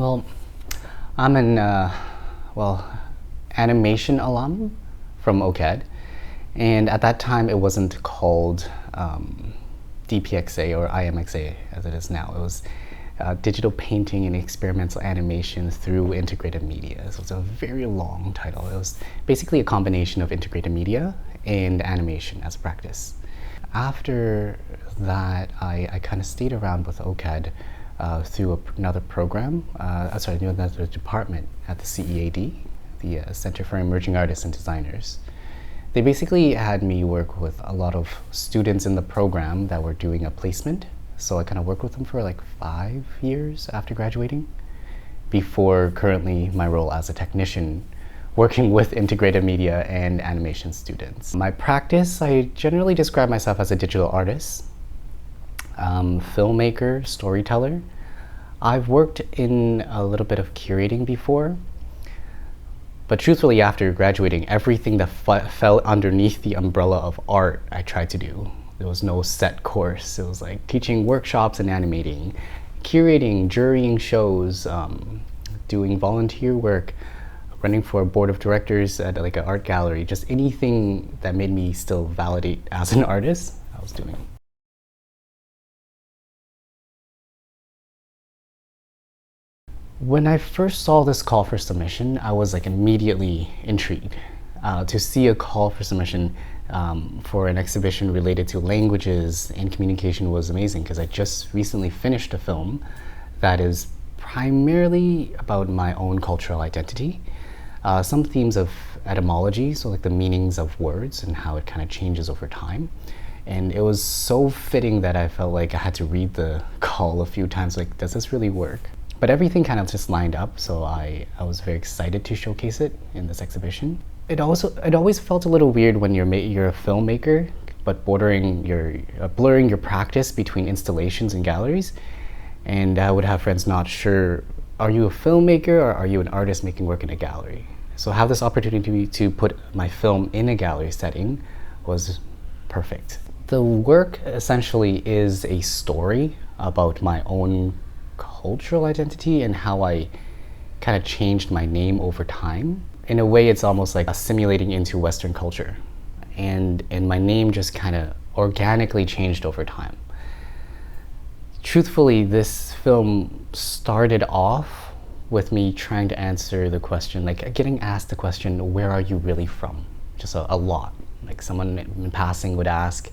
Well, I'm an animation alum from OCAD, and at that time it wasn't called DPXA or IMXA as it is now. It was digital painting and experimental animation through integrated media. So it's a very long title. It was basically a combination of integrated media and animation as a practice. After that, I kind of stayed around with OCAD through another program, another department at the CEAD, the Center for Emerging Artists and Designers. They basically had me work with a lot of students in the program that were doing a placement. So I kind of worked with them for like 5 years after graduating, before currently my role as a technician working with integrated media and animation students. My practice, I generally describe myself as a digital artist, filmmaker, storyteller. I've worked in a little bit of curating before, but truthfully after graduating, everything that fell underneath the umbrella of art I tried to do. There was no set course. It was like teaching workshops and animating, curating, jurying shows, doing volunteer work, running for a board of directors at like an art gallery, just anything that made me still validate as an artist, I was doing. When I first saw this call for submission, I was like immediately intrigued. To see a call for submission for an exhibition related to languages and communication was amazing, because I just recently finished a film that is primarily about my own cultural identity. Some themes of etymology, so like the meanings of words and how it kind of changes over time. And it was so fitting that I felt like I had to read the call a few times, like, does this really work? But everything kind of just lined up, so I was very excited to showcase it in this exhibition. It always felt a little weird when you're a filmmaker, but blurring your practice between installations and galleries. And I would have friends not sure, are you a filmmaker or are you an artist making work in a gallery? So have this opportunity to put my film in a gallery setting was perfect. The work essentially is a story about my own cultural identity and how I kind of changed my name over time. In a way, it's almost like assimilating into Western culture. And my name just kind of organically changed over time. Truthfully, this film started off with me trying to answer the question, like getting asked the question, where are you really from? Just a lot. Like someone in passing would ask,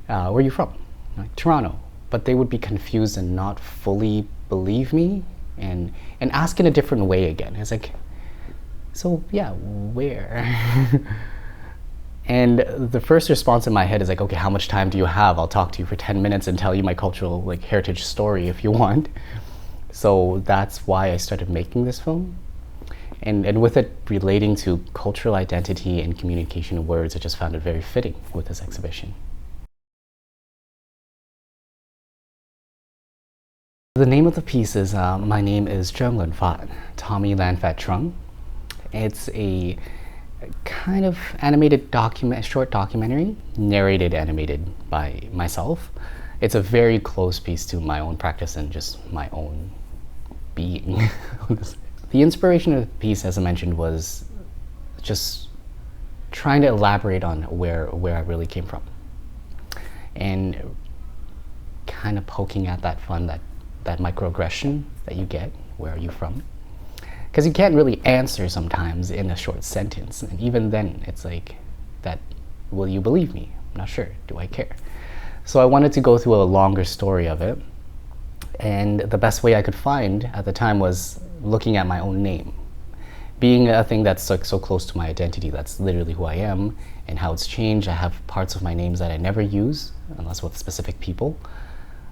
where are you from? Like, Toronto. But they would be confused and not fully believe me and ask in a different way again. It's like, so yeah, where? And the first response in my head is like, okay, how much time do you have? I'll talk to you for 10 minutes and tell you my cultural heritage story if you want. So that's why I started making this film. And with it relating to cultural identity and communication words, I just found it very fitting with this exhibition. The name of the piece is, my name is Truong Phat, Tommy Truong. It's a kind of animated short documentary, narrated animated by myself. It's a very close piece to my own practice and just my own being. The inspiration of the piece, as I mentioned, was just trying to elaborate on where I really came from. And kind of poking at that fun, that microaggression that you get, where are you from? Because you can't really answer sometimes in a short sentence. And even then, it's like, will you believe me? I'm not sure, do I care? So I wanted to go through a longer story of it. And the best way I could find at the time was looking at my own name. Being a thing that's so close to my identity, that's literally who I am and how it's changed. I have parts of my names that I never use, unless with specific people.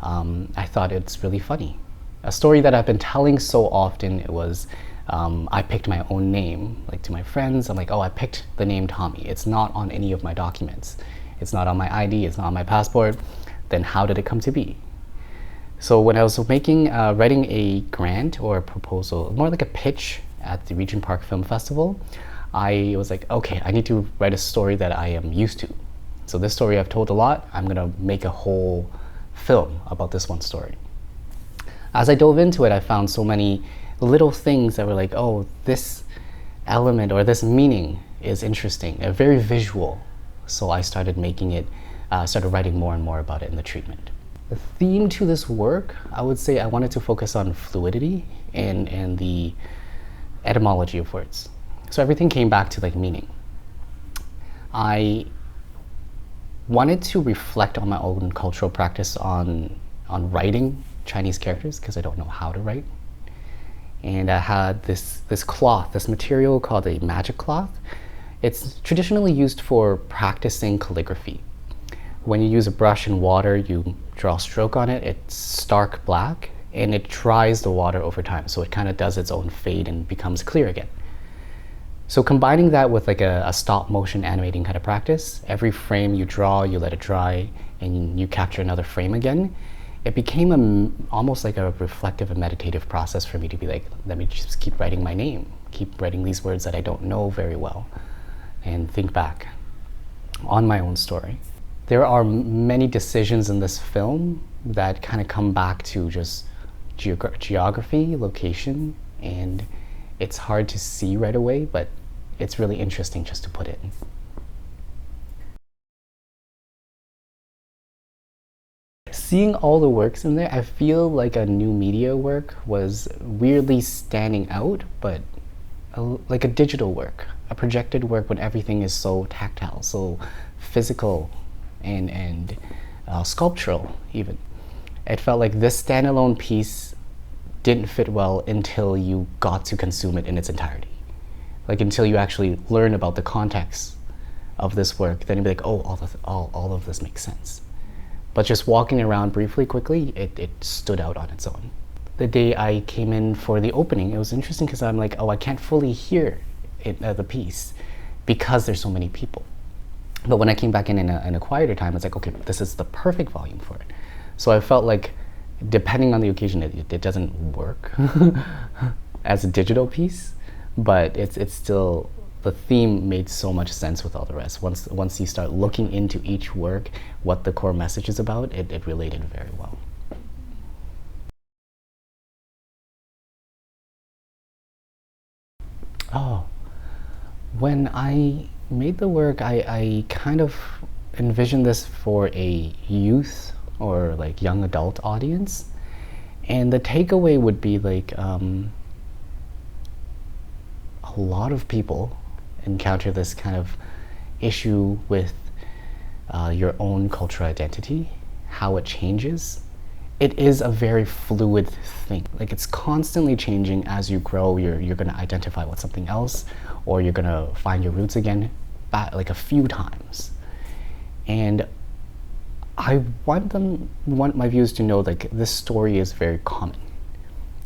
I thought it's really funny. A story that I've been telling so often, it was, I picked my own name, like to my friends. I'm like, oh, I picked the name Tommy. It's not on any of my documents. It's not on my ID, it's not on my passport. Then how did it come to be? So when I was writing a grant or a proposal, more like a pitch at the Regent Park Film Festival, I was like, okay, I need to write a story that I am used to. So this story I've told a lot, I'm gonna make a whole film about this one story. As I dove into it, I found so many little things that were like, oh, this element or this meaning is interesting, very visual. So I started making it, started writing more and more about it in the treatment. The theme to this work, I would say I wanted to focus on fluidity and the etymology of words. So everything came back to like meaning. I wanted to reflect on my own cultural practice on writing Chinese characters because I don't know how to write. And I had this cloth, this material called a magic cloth. It's traditionally used for practicing calligraphy. When you use a brush and water, you draw a stroke on it, it's stark black, and it dries the water over time. So it kind of does its own fade and becomes clear again. So combining that with like a stop motion animating kind of practice, every frame you draw, you let it dry, and you capture another frame again, it became almost like a reflective and meditative process for me to be like, let me just keep writing my name, keep writing these words that I don't know very well, and think back on my own story. There are many decisions in this film that kind of come back to just geography, location, and it's hard to see right away, but it's really interesting just to put it in. Seeing all the works in there, I feel like a new media work was weirdly standing out, but like a digital work, a projected work when everything is so tactile, so physical and sculptural even. It felt like this standalone piece didn't fit well until you got to consume it in its entirety. Like until you actually learn about the context of this work, then you'd be like, oh, all of this makes sense. But just walking around briefly, quickly, it stood out on its own. The day I came in for the opening, it was interesting because I'm like, oh, I can't fully hear the piece because there's so many people. But when I came back in a quieter time, it's like, okay, this is the perfect volume for it. So I felt like, depending on the occasion, it doesn't work as a digital piece, but it's still, the theme made so much sense with all the rest. Once you start looking into each work, what the core message is about, it related very well. Oh, when I made the work, I kind of envisioned this for a youth or like young adult audience, and the takeaway would be like a lot of people encounter this kind of issue with your own cultural identity, how it changes. It is a very fluid thing. Like it's constantly changing as you grow. You're going to identify with something else, or you're going to find your roots again, like a few times. And I want my viewers to know like this story is very common.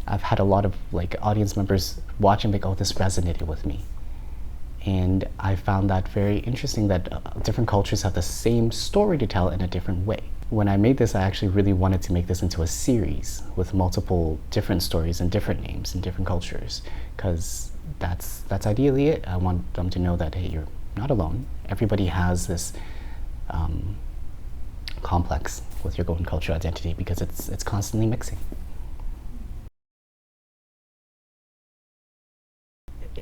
I've had a lot of like audience members watching like, oh, this resonated with me. And I found that very interesting that different cultures have the same story to tell in a different way. When I made this, I actually really wanted to make this into a series with multiple different stories and different names and different cultures, because that's ideally it. I want them to know that, hey, you're not alone. Everybody has this complex with your own cultural identity because it's constantly mixing.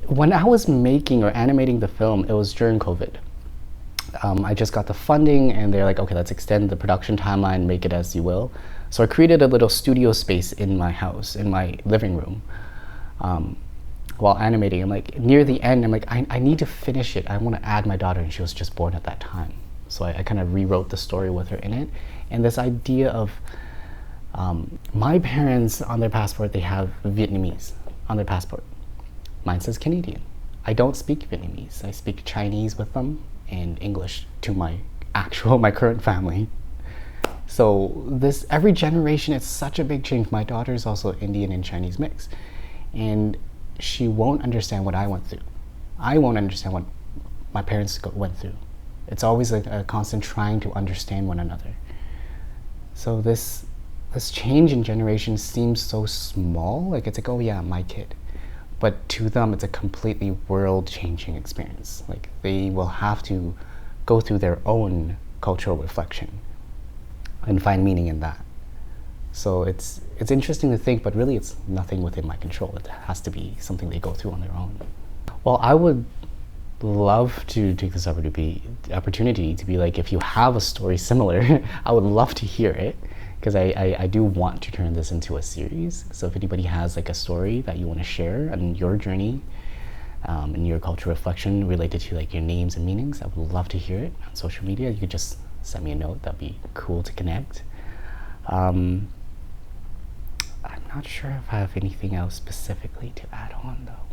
When I was making or animating the film, it was during COVID. I just got the funding and they're like, okay, let's extend the production timeline, make it as you will. So I created a little studio space in my house, in my living room, while animating. I'm like, near the end, I'm like, I need to finish it. I want to add my daughter, and she was just born at that time. So I kind of rewrote the story with her in it. And this idea of my parents on their passport, they have Vietnamese on their passport. Mine says Canadian. I don't speak Vietnamese. I speak Chinese with them and English to my current family. So every generation, it's such a big change. My daughter is also Indian and Chinese mix. And she won't understand what I went through. I won't understand what my parents went through. It's always a constant trying to understand one another. So this change in generation seems so small. Like it's like, oh yeah, my kid. But to them, it's a completely world-changing experience. Like they will have to go through their own cultural reflection and find meaning in that. So it's interesting to think, but really it's nothing within my control. It has to be something they go through on their own. Well, I would love to take this opportunity to be like, if you have a story similar, I would love to hear it, because I do want to turn this into a series. So if anybody has like a story that you want to share on your journey and your cultural reflection related to like your names and meanings, I would love to hear it on social media. You could just send me a note. That'd be cool to connect. I'm not sure if I have anything else specifically to add on though.